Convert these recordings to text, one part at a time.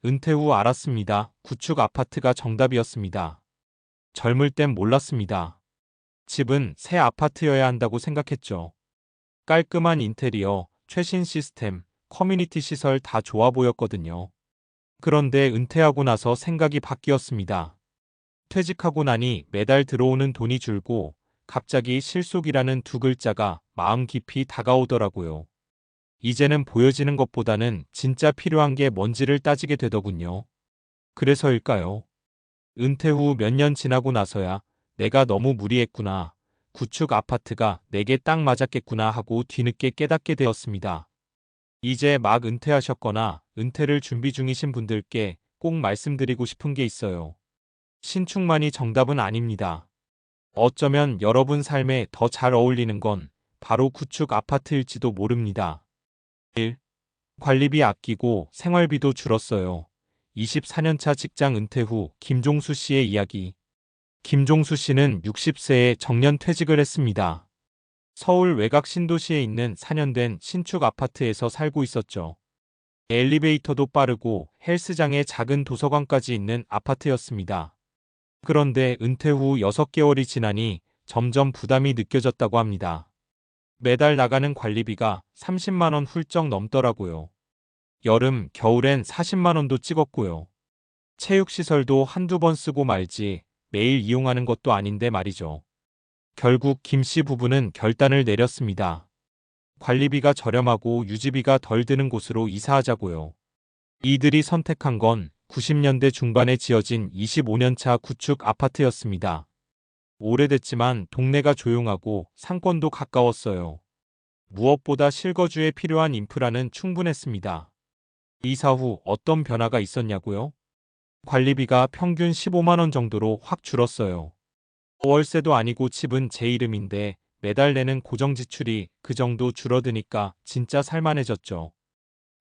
은퇴 후 알았습니다. 구축 아파트가 정답이었습니다. 젊을 땐 몰랐습니다. 집은 새 아파트여야 한다고 생각했죠. 깔끔한 인테리어, 최신 시스템, 커뮤니티 시설 다 좋아 보였거든요. 그런데 은퇴하고 나서 생각이 바뀌었습니다. 퇴직하고 나니 매달 들어오는 돈이 줄고 갑자기 실속이라는 두 글자가 마음 깊이 다가오더라고요. 이제는 보여지는 것보다는 진짜 필요한 게 뭔지를 따지게 되더군요. 그래서일까요? 은퇴 후 몇 년 지나고 나서야 내가 너무 무리했구나. 구축 아파트가 내게 딱 맞았겠구나 하고 뒤늦게 깨닫게 되었습니다. 이제 막 은퇴하셨거나 은퇴를 준비 중이신 분들께 꼭 말씀드리고 싶은 게 있어요. 신축만이 정답은 아닙니다. 어쩌면 여러분 삶에 더 잘 어울리는 건 바로 구축 아파트일지도 모릅니다. 1. 관리비 아끼고 생활비도 줄었어요. 24년차 직장 은퇴 후 김종수 씨의 이야기. 김종수 씨는 60세에 정년 퇴직을 했습니다. 서울 외곽 신도시에 있는 4년 된 신축 아파트에서 살고 있었죠. 엘리베이터도 빠르고 헬스장에 작은 도서관까지 있는 아파트였습니다. 그런데 은퇴 후 6개월이 지나니 점점 부담이 느껴졌다고 합니다. 매달 나가는 관리비가 30만 원 훌쩍 넘더라고요. 여름, 겨울엔 40만 원도 찍었고요. 체육시설도 한두 번 쓰고 말지 매일 이용하는 것도 아닌데 말이죠. 결국 김 씨 부부는 결단을 내렸습니다. 관리비가 저렴하고 유지비가 덜 드는 곳으로 이사하자고요. 이들이 선택한 건 90년대 중반에 지어진 25년차 구축 아파트였습니다. 오래됐지만 동네가 조용하고 상권도 가까웠어요. 무엇보다 실거주에 필요한 인프라는 충분했습니다. 이사 후 어떤 변화가 있었냐고요? 관리비가 평균 15만 원 정도로 확 줄었어요. 월세도 아니고 집은 제 이름인데 매달 내는 고정 지출이 그 정도 줄어드니까 진짜 살만해졌죠.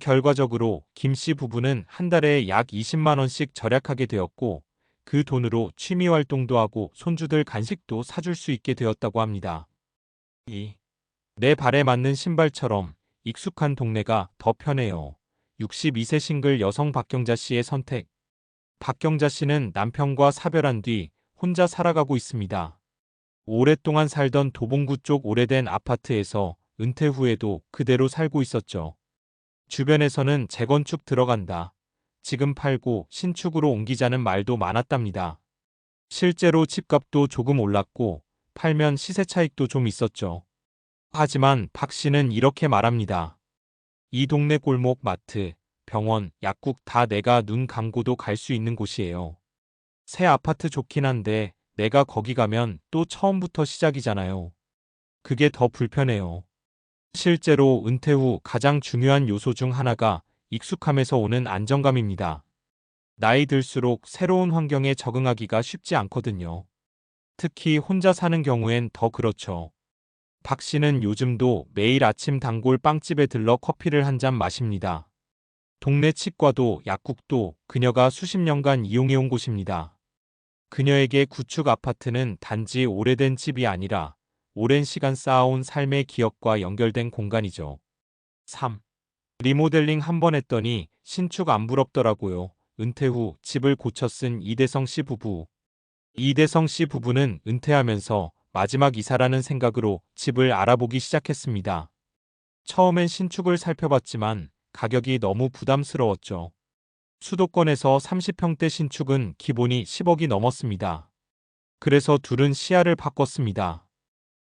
결과적으로 김 씨 부부는 한 달에 약 20만 원씩 절약하게 되었고 그 돈으로 취미 활동도 하고 손주들 간식도 사줄 수 있게 되었다고 합니다. 2. 내 발에 맞는 신발처럼 익숙한 동네가 더 편해요. 62세 싱글 여성 박경자 씨의 선택. 박경자 씨는 남편과 사별한 뒤 혼자 살아가고 있습니다. 오랫동안 살던 도봉구 쪽 오래된 아파트에서 은퇴 후에도 그대로 살고 있었죠. 주변에서는 재건축 들어간다. 지금 팔고 신축으로 옮기자는 말도 많았답니다. 실제로 집값도 조금 올랐고 팔면 시세 차익도 좀 있었죠. 하지만 박 씨는 이렇게 말합니다. 이 동네 골목, 마트, 병원, 약국 다 내가 눈 감고도 갈 수 있는 곳이에요. 새 아파트 좋긴 한데 내가 거기 가면 또 처음부터 시작이잖아요. 그게 더 불편해요. 실제로 은퇴 후 가장 중요한 요소 중 하나가 익숙함에서 오는 안정감입니다. 나이 들수록 새로운 환경에 적응하기가 쉽지 않거든요. 특히 혼자 사는 경우엔 더 그렇죠. 박 씨는 요즘도 매일 아침 단골 빵집에 들러 커피를 한 잔 마십니다. 동네 치과도 약국도 그녀가 수십 년간 이용해온 곳입니다. 그녀에게 구축 아파트는 단지 오래된 집이 아니라 오랜 시간 쌓아온 삶의 기억과 연결된 공간이죠. 3. 리모델링 한 번 했더니 신축 안 부럽더라고요. 은퇴 후 집을 고쳐 쓴 이대성 씨 부부. 이대성 씨 부부는 은퇴하면서 마지막 이사라는 생각으로 집을 알아보기 시작했습니다. 처음엔 신축을 살펴봤지만 가격이 너무 부담스러웠죠. 수도권에서 30평대 신축은 기본이 10억이 넘었습니다. 그래서 둘은 시야를 바꿨습니다.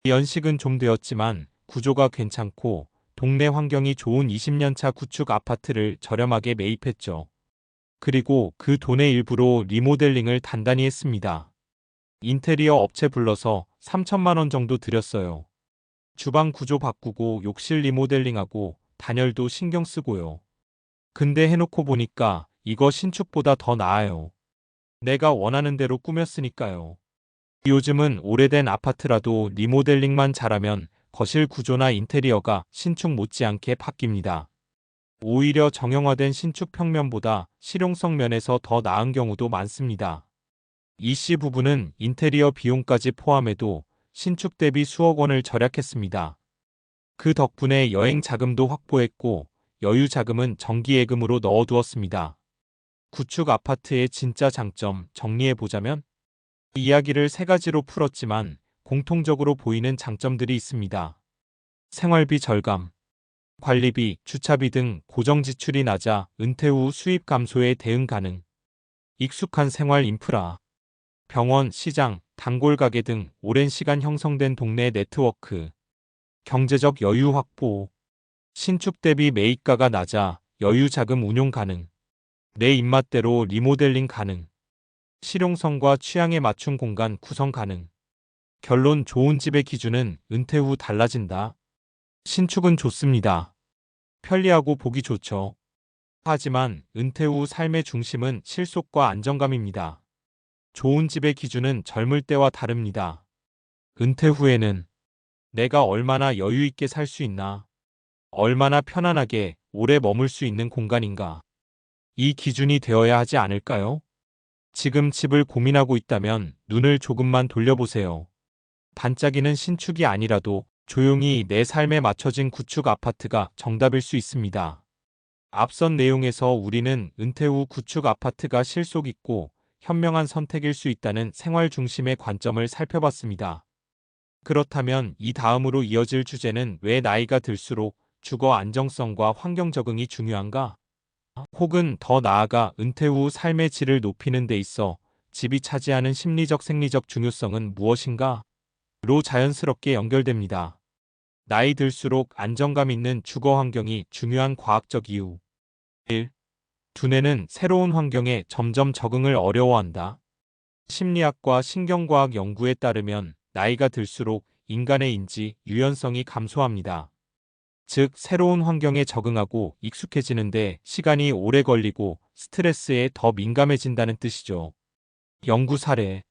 연식은 좀 되었지만 구조가 괜찮고 동네 환경이 좋은 20년차 구축 아파트를 저렴하게 매입했죠. 그리고 그 돈의 일부로 리모델링을 단단히 했습니다. 인테리어 업체 불러서 3천만 원 정도 들였어요. 주방 구조 바꾸고 욕실 리모델링하고 단열도 신경 쓰고요. 근데 해놓고 보니까 이거 신축보다 더 나아요. 내가 원하는 대로 꾸몄으니까요. 요즘은 오래된 아파트라도 리모델링만 잘하면 거실 구조나 인테리어가 신축 못지않게 바뀝니다. 오히려 정형화된 신축 평면보다 실용성 면에서 더 나은 경우도 많습니다. 이 씨 부부는 인테리어 비용까지 포함해도 신축 대비 수억 원을 절약했습니다. 그 덕분에 여행 자금도 확보했고 여유 자금은 정기예금으로 넣어두었습니다. 구축 아파트의 진짜 장점 정리해보자면 이야기를 세 가지로 풀었지만 공통적으로 보이는 장점들이 있습니다. 생활비 절감, 관리비, 주차비 등 고정 지출이 낮아 은퇴 후 수입 감소에 대응 가능, 익숙한 생활 인프라, 병원, 시장, 단골 가게 등 오랜 시간 형성된 동네 네트워크, 경제적 여유 확보, 신축 대비 매입가가 낮아 여유 자금 운용 가능, 내 입맛대로 리모델링 가능, 실용성과 취향에 맞춘 공간 구성 가능. 결론 좋은 집의 기준은 은퇴 후 달라진다. 신축은 좋습니다. 편리하고 보기 좋죠. 하지만 은퇴 후 삶의 중심은 실속과 안정감입니다. 좋은 집의 기준은 젊을 때와 다릅니다. 은퇴 후에는 내가 얼마나 여유 있게 살 수 있나, 얼마나 편안하게 오래 머물 수 있는 공간인가. 이 기준이 되어야 하지 않을까요? 지금 집을 고민하고 있다면 눈을 조금만 돌려보세요. 반짝이는 신축이 아니라도 조용히 내 삶에 맞춰진 구축 아파트가 정답일 수 있습니다. 앞선 내용에서 우리는 은퇴 후 구축 아파트가 실속 있고 현명한 선택일 수 있다는 생활 중심의 관점을 살펴봤습니다. 그렇다면 이 다음으로 이어질 주제는 왜 나이가 들수록 주거 안정성과 환경 적응이 중요한가? 혹은 더 나아가 은퇴 후 삶의 질을 높이는 데 있어 집이 차지하는 심리적 생리적 중요성은 무엇인가? 로 자연스럽게 연결됩니다. 나이 들수록 안정감 있는 주거 환경이 중요한 과학적 이유. 1. 두뇌는 새로운 환경에 점점 적응을 어려워한다. 심리학과 신경과학 연구에 따르면 나이가 들수록 인간의 인지, 유연성이 감소합니다. 즉, 새로운 환경에 적응하고 익숙해지는데 시간이 오래 걸리고 스트레스에 더 민감해진다는 뜻이죠. 연구 사례.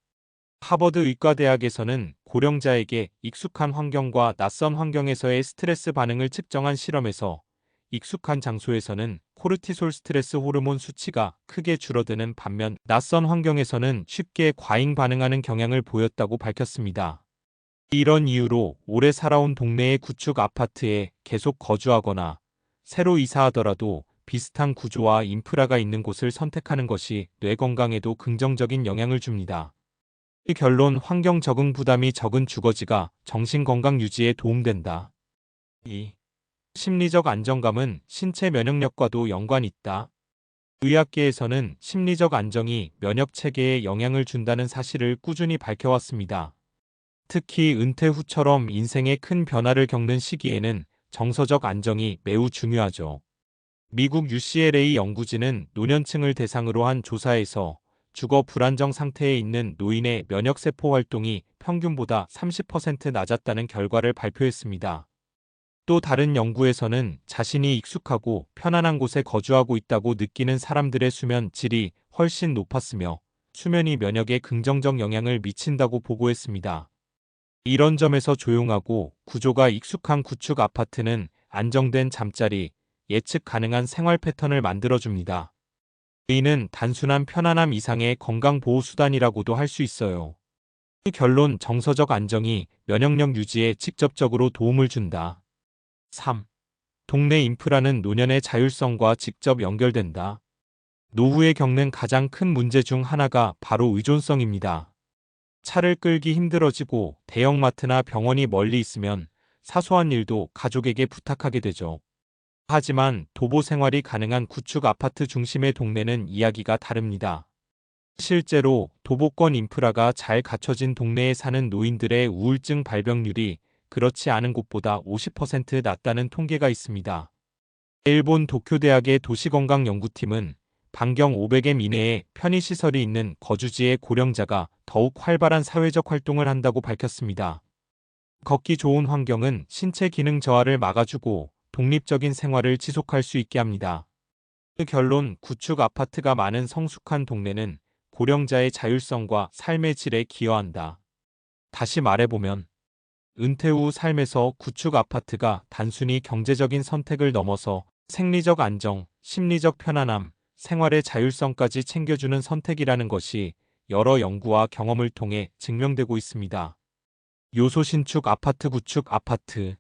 하버드 의과대학에서는 고령자에게 익숙한 환경과 낯선 환경에서의 스트레스 반응을 측정한 실험에서 익숙한 장소에서는 코르티솔 스트레스 호르몬 수치가 크게 줄어드는 반면 낯선 환경에서는 쉽게 과잉 반응하는 경향을 보였다고 밝혔습니다. 이런 이유로 오래 살아온 동네의 구축 아파트에 계속 거주하거나 새로 이사하더라도 비슷한 구조와 인프라가 있는 곳을 선택하는 것이 뇌 건강에도 긍정적인 영향을 줍니다. 이 결론 환경 적응 부담이 적은 주거지가 정신 건강 유지에 도움된다. 2. 심리적 안정감은 신체 면역력과도 연관이 있다. 의학계에서는 심리적 안정이 면역 체계에 영향을 준다는 사실을 꾸준히 밝혀왔습니다. 특히 은퇴 후처럼 인생의 큰 변화를 겪는 시기에는 정서적 안정이 매우 중요하죠. 미국 UCLA 연구진은 노년층을 대상으로 한 조사에서 주거 불안정 상태에 있는 노인의 면역세포 활동이 평균보다 30% 낮았다는 결과를 발표했습니다. 또 다른 연구에서는 자신이 익숙하고 편안한 곳에 거주하고 있다고 느끼는 사람들의 수면 질이 훨씬 높았으며 수면이 면역에 긍정적 영향을 미친다고 보고했습니다. 이런 점에서 조용하고 구조가 익숙한 구축 아파트는 안정된 잠자리, 예측 가능한 생활 패턴을 만들어줍니다. 이는 단순한 편안함 이상의 건강보호수단이라고도 할 수 있어요. 결론 정서적 안정이 면역력 유지에 직접적으로 도움을 준다. 3. 동네 인프라는 노년의 자율성과 직접 연결된다. 노후에 겪는 가장 큰 문제 중 하나가 바로 의존성입니다. 차를 끌기 힘들어지고 대형마트나 병원이 멀리 있으면 사소한 일도 가족에게 부탁하게 되죠. 하지만 도보 생활이 가능한 구축 아파트 중심의 동네는 이야기가 다릅니다. 실제로 도보권 인프라가 잘 갖춰진 동네에 사는 노인들의 우울증 발병률이 그렇지 않은 곳보다 50% 낮다는 통계가 있습니다. 일본 도쿄대학의 도시건강연구팀은 반경 500m 이내에 편의시설이 있는 거주지의 고령자가 더욱 활발한 사회적 활동을 한다고 밝혔습니다. 걷기 좋은 환경은 신체 기능 저하를 막아주고 독립적인 생활을 지속할 수 있게 합니다. 결론 구축 아파트가 많은 성숙한 동네는 고령자의 자율성과 삶의 질에 기여한다. 다시 말해보면 은퇴 후 삶에서 구축 아파트가 단순히 경제적인 선택을 넘어서 생리적 안정, 심리적 편안함, 생활의 자율성까지 챙겨주는 선택이라는 것이 여러 연구와 경험을 통해 증명되고 있습니다. 요소 신축 아파트 구축 아파트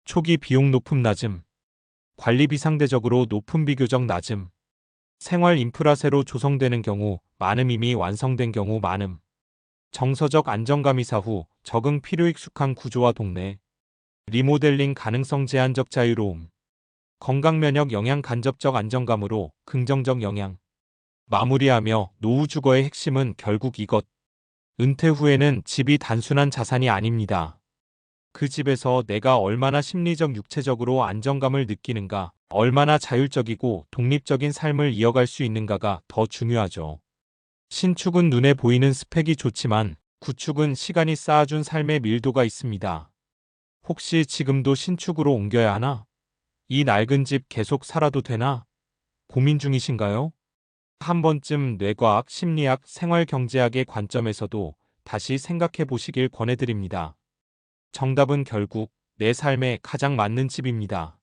초기 비용 높음 낮음 관리비 상대적으로 높음 비교적 낮음 생활 인프라 새로 조성되는 경우 많음, 이미 완성된 경우 많음. 정서적 안정감, 이사 후 적응 필요, 익숙한 구조와 동네. 리모델링 가능성, 제한적 자유로움. 건강, 면역, 영양, 간접적 안정감으로 긍정적 영향. 마무리하며 노후 주거의 핵심은 결국 이것. 은퇴 후에는 집이 단순한 자산이 아닙니다. 그 집에서 내가 얼마나 심리적, 육체적으로 안정감을 느끼는가, 얼마나 자율적이고 독립적인 삶을 이어갈 수 있는가가 더 중요하죠. 신축은 눈에 보이는 스펙이 좋지만 구축은 시간이 쌓아준 삶의 밀도가 있습니다. 혹시 지금도 신축으로 옮겨야 하나? 이 낡은 집 계속 살아도 되나? 고민 중이신가요? 한 번쯤 뇌과학, 심리학, 생활경제학의 관점에서도 다시 생각해 보시길 권해드립니다. 정답은 결국 내 삶에 가장 맞는 집입니다.